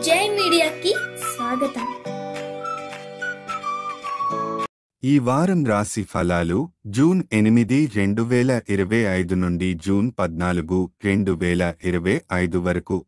జై మీడియాకి స్వాగతం. ఈ వారం రాశి ఫలాలు జూన్ 8, 2025 నుండి జూన్ 14, 2025 వరకు.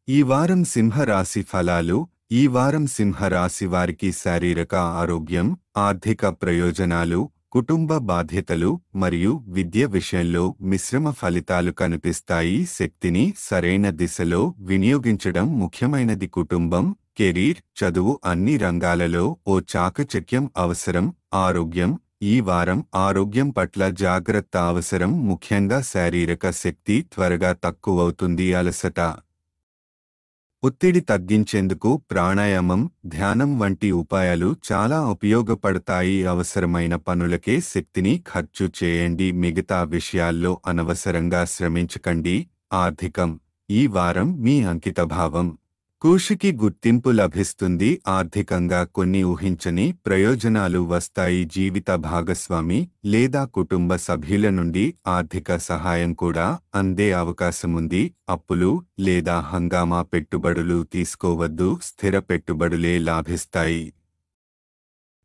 ఈ వారం సింహ రాశి ఫలాలు. ఈ వారం సింహ రాశి వారికి శారీరక ఆరోగ్యం, ఆర్థిక ప్రయోజనాలు, కుటుంబ బాధ్యతలు మరియు విద్య విషయంలో మిశ్రమ ఫలితాలు కనిపిస్తాయి. శక్తిని సరైన దిశలో వినియోగించడం ముఖ్యమైనది. కుటుంబం, కెరీర్, చదువు అన్ని రంగాలలో ఓ చాకచక్యం అవసరం. ఆరోగ్యం. ఈ వారం ఆరోగ్యం పట్ల జాగ్రత్త అవసరం, ముఖ్యంగా శారీరక శక్తి త్వరగా తక్కువవుతుంది. అలసట, ఒత్తిడి తగ్గించేందుకు ప్రాణాయామం, ధ్యానం వంటి ఉపాయాలు చాలా ఉపయోగపడతాయి. అవసరమైన పనులకే శక్తిని ఖర్చు చేయండి, మిగతా విషయాల్లో అనవసరంగా శ్రమించకండి. ఆర్థికం. ఈ వారం మీ అంకితభావం, కృషికి గుర్తింపు లభిస్తుంది. ఆర్థికంగా కొన్ని ఊహించని ప్రయోజనాలు వస్తాయి. జీవిత భాగస్వామి లేదా కుటుంబ సభ్యుల నుండి ఆర్థిక సహాయం కూడా అందే అవకాశముంది. అప్పులు లేదా హంగామా పెట్టుబడులు తీసుకోవద్దు, స్థిర పెట్టుబడులే లాభిస్తాయి.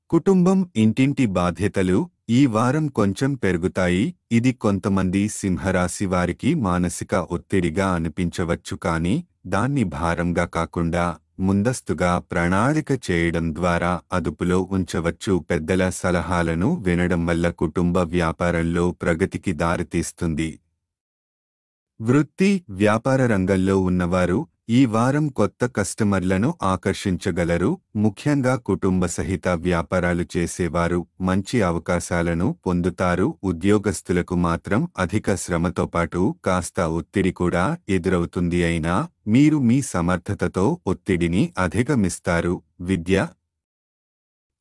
కుటుంబం, ఇంటింటి బాధ్యతలు ఈ వారం కొంచెం పెరుగుతాయి. ఇది కొంతమంది సింహరాశి వారికి మానసిక ఒత్తిడిగా అనిపించవచ్చు, కానీ దాన్ని భారంగా కాకుండా ముందస్తుగా ప్రణాళిక చేయడం ద్వారా అదుపులో ఉంచవచ్చు. పెద్దల సలహాలను వినడం వల్ల కుటుంబ వ్యాపారంలో ప్రగతికి దారితీస్తుంది. వృత్తి, వ్యాపార రంగంలో ఉన్నవారు ఈ వారం కొత్త కస్టమర్లను ఆకర్షించగలరు. ముఖ్యంగా కుటుంబ సహిత వ్యాపారాలు చేసేవారు మంచి అవకాశాలను పొందుతారు. ఉద్యోగస్తులకు మాత్రం అధిక శ్రమతో పాటు కాస్త ఒత్తిడి కూడా ఎదురవుతుంది. అయినా మీరు మీ సమర్థతతో ఒత్తిడిని అధిగమిస్తారు. విద్య.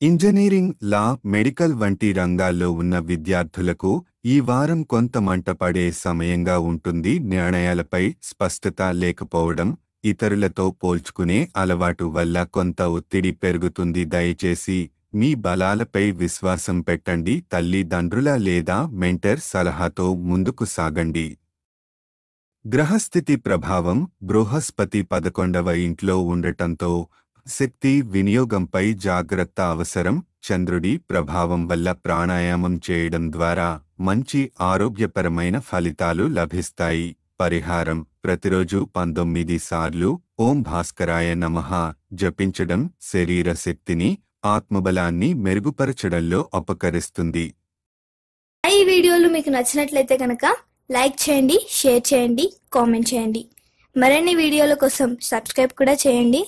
ఇంజనీరింగ్, లా, మెడికల్ వంటి రంగాల్లో ఉన్న విద్యార్థులకు ఈ వారం కొంత మంటపడే సమయంగా ఉంటుంది. నిర్ణయాలపై స్పష్టత లేకపోవడం, ఇతరులతో పోల్చుకునే అలవాటు వల్ల కొంత ఒత్తిడి పెరుగుతుంది. దయచేసి మీ బలాలపై విశ్వాసం పెట్టండి. తల్లిదండ్రుల లేదా మెంటర్ సలహాతో ముందుకు సాగండి. గ్రహస్థితి ప్రభావం. బృహస్పతి 11వ ఇంట్లో ఉండటంతో శక్తి వినియోగంపై జాగ్రత్త అవసరం. చంద్రుడి ప్రభావం వల్ల ప్రాణాయామం చేయడం ద్వారా మంచి ఆరోగ్యపరమైన ఫలితాలు లభిస్తాయి. పరిహారం. ప్రతిరోజు 19 సార్లు ఓం భాస్కరాయ నమః జపించడం శరీర శక్తిని, ఆత్మబలాన్ని మెరుగుపరచడంలో ఉపకరిస్తుంది. ఈ వీడియోలు మీకు నచ్చినట్లయితే కనుక లైక్ చేయండి, షేర్ చేయండి, కామెంట్ చేయండి. మరిన్ని వీడియోల కోసం సబ్స్క్రైబ్ కూడా చేయండి.